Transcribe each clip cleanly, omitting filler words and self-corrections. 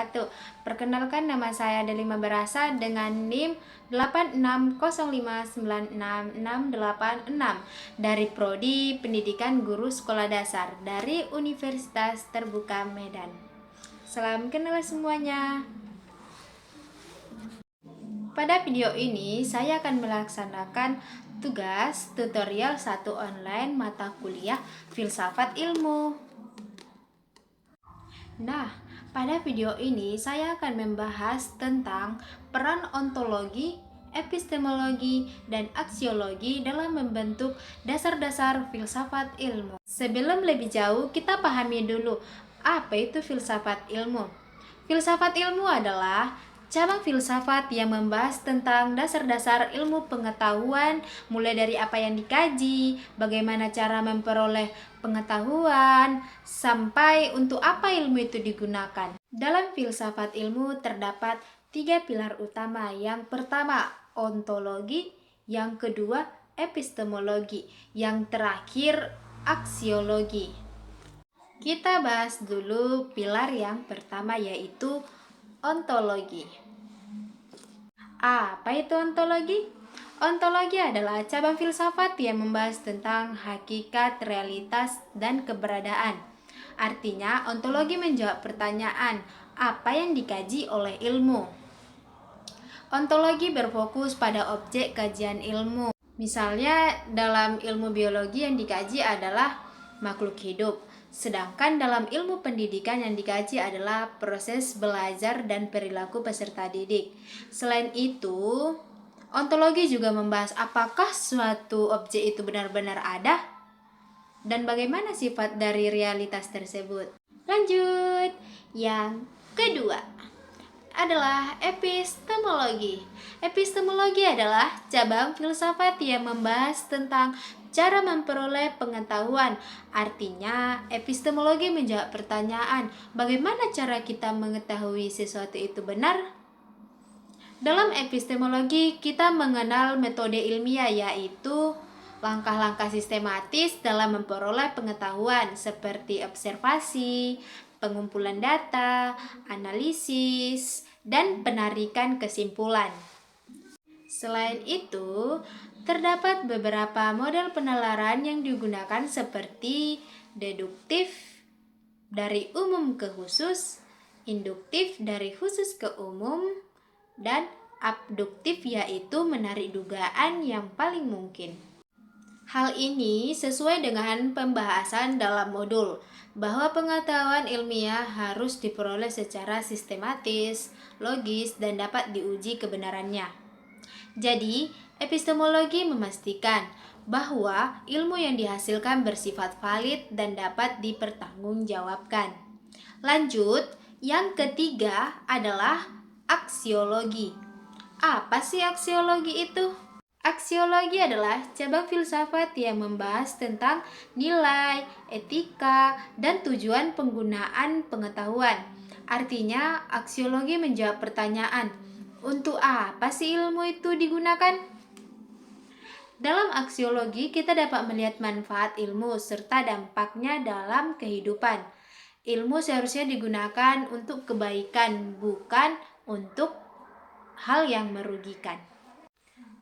wabarakatuh. Perkenalkan, nama saya Delima Barasa dengan NIM 8605966686 dari Prodi Pendidikan Guru Sekolah Dasar dari Universitas Terbuka Medan. Salam kenal semuanya. Pada video ini saya akan melaksanakan tugas tutorial 1 online mata kuliah Filsafat Ilmu. Nah, pada video ini saya akan membahas tentang peran ontologi, epistemologi, dan aksiologi dalam membentuk dasar-dasar filsafat ilmu. Sebelum lebih jauh, kita pahami dulu apa itu filsafat ilmu. Filsafat ilmu adalah cabang filsafat yang membahas tentang dasar-dasar ilmu pengetahuan, mulai dari apa yang dikaji, bagaimana cara memperoleh pengetahuan, sampai untuk apa ilmu itu digunakan. Dalam filsafat ilmu terdapat 3 pilar utama. Yang pertama, ontologi, yang kedua, epistemologi, yang terakhir, aksiologi. Kita bahas dulu pilar yang pertama, yaitu ontologi. Apa itu ontologi? Ontologi adalah cabang filsafat yang membahas tentang hakikat, realitas, dan keberadaan. Artinya, ontologi menjawab pertanyaan, apa yang dikaji oleh ilmu? Ontologi berfokus pada objek kajian ilmu. Misalnya, dalam ilmu biologi yang dikaji adalah makhluk hidup. Sedangkan dalam ilmu pendidikan yang dikaji adalah proses belajar dan perilaku peserta didik. Selain itu, ontologi juga membahas apakah suatu objek itu benar-benar ada dan bagaimana sifat dari realitas tersebut. Lanjut, yang kedua adalah epistemologi. Epistemologi adalah cabang filsafat yang membahas tentang cara memperoleh pengetahuan. Artinya, epistemologi menjawab pertanyaan, bagaimana cara kita mengetahui sesuatu itu benar? Dalam epistemologi, kita mengenal metode ilmiah, yaitu langkah-langkah sistematis dalam memperoleh pengetahuan seperti observasi, pengumpulan data, analisis, dan penarikan kesimpulan. Selain itu, terdapat beberapa model penalaran yang digunakan seperti deduktif dari umum ke khusus, induktif dari khusus ke umum, dan abduktif yaitu menarik dugaan yang paling mungkin. Hal ini sesuai dengan pembahasan dalam modul bahwa pengetahuan ilmiah harus diperoleh secara sistematis, logis, dan dapat diuji kebenarannya. Jadi, epistemologi memastikan bahwa ilmu yang dihasilkan bersifat valid dan dapat dipertanggungjawabkan. Lanjut, yang ketiga adalah aksiologi. Apa sih aksiologi itu? Aksiologi adalah cabang filsafat yang membahas tentang nilai, etika, dan tujuan penggunaan pengetahuan. Artinya, aksiologi menjawab pertanyaan, untuk apa sih ilmu itu digunakan? Dalam aksiologi, kita dapat melihat manfaat ilmu serta dampaknya dalam kehidupan. Ilmu seharusnya digunakan untuk kebaikan, bukan untuk hal yang merugikan.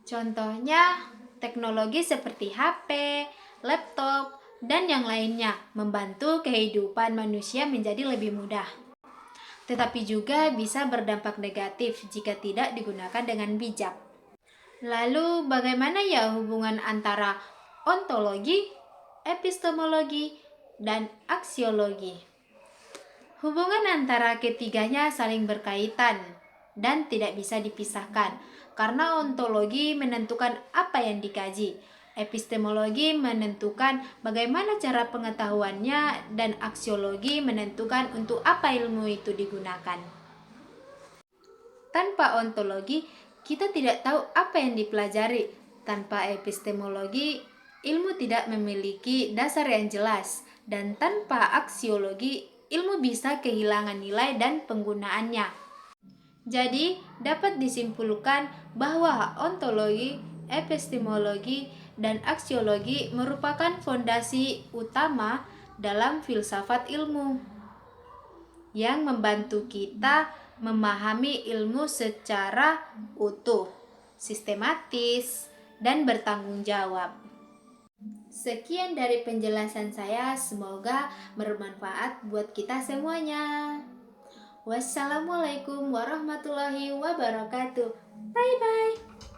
Contohnya, teknologi seperti HP, laptop, dan yang lainnya membantu kehidupan manusia menjadi lebih mudah. Tetapi juga bisa berdampak negatif jika tidak digunakan dengan bijak. Lalu, bagaimana ya hubungan antara ontologi, epistemologi, dan aksiologi? Hubungan antara ketiganya saling berkaitan dan tidak bisa dipisahkan, karena ontologi menentukan apa yang dikaji, epistemologi menentukan bagaimana cara pengetahuannya, dan aksiologi menentukan untuk apa ilmu itu digunakan. Tanpa ontologi, kita tidak tahu apa yang dipelajari. Tanpa epistemologi, ilmu tidak memiliki dasar yang jelas, dan tanpa aksiologi, ilmu bisa kehilangan nilai dan penggunaannya. Jadi, dapat disimpulkan bahwa ontologi, epistemologi, dan aksiologi merupakan fondasi utama dalam filsafat ilmu. yang membantu kita memahami ilmu secara utuh, sistematis, dan bertanggung jawab. Sekian dari penjelasan saya, semoga bermanfaat buat kita semuanya. Wassalamualaikum warahmatullahi wabarakatuh. Bye bye.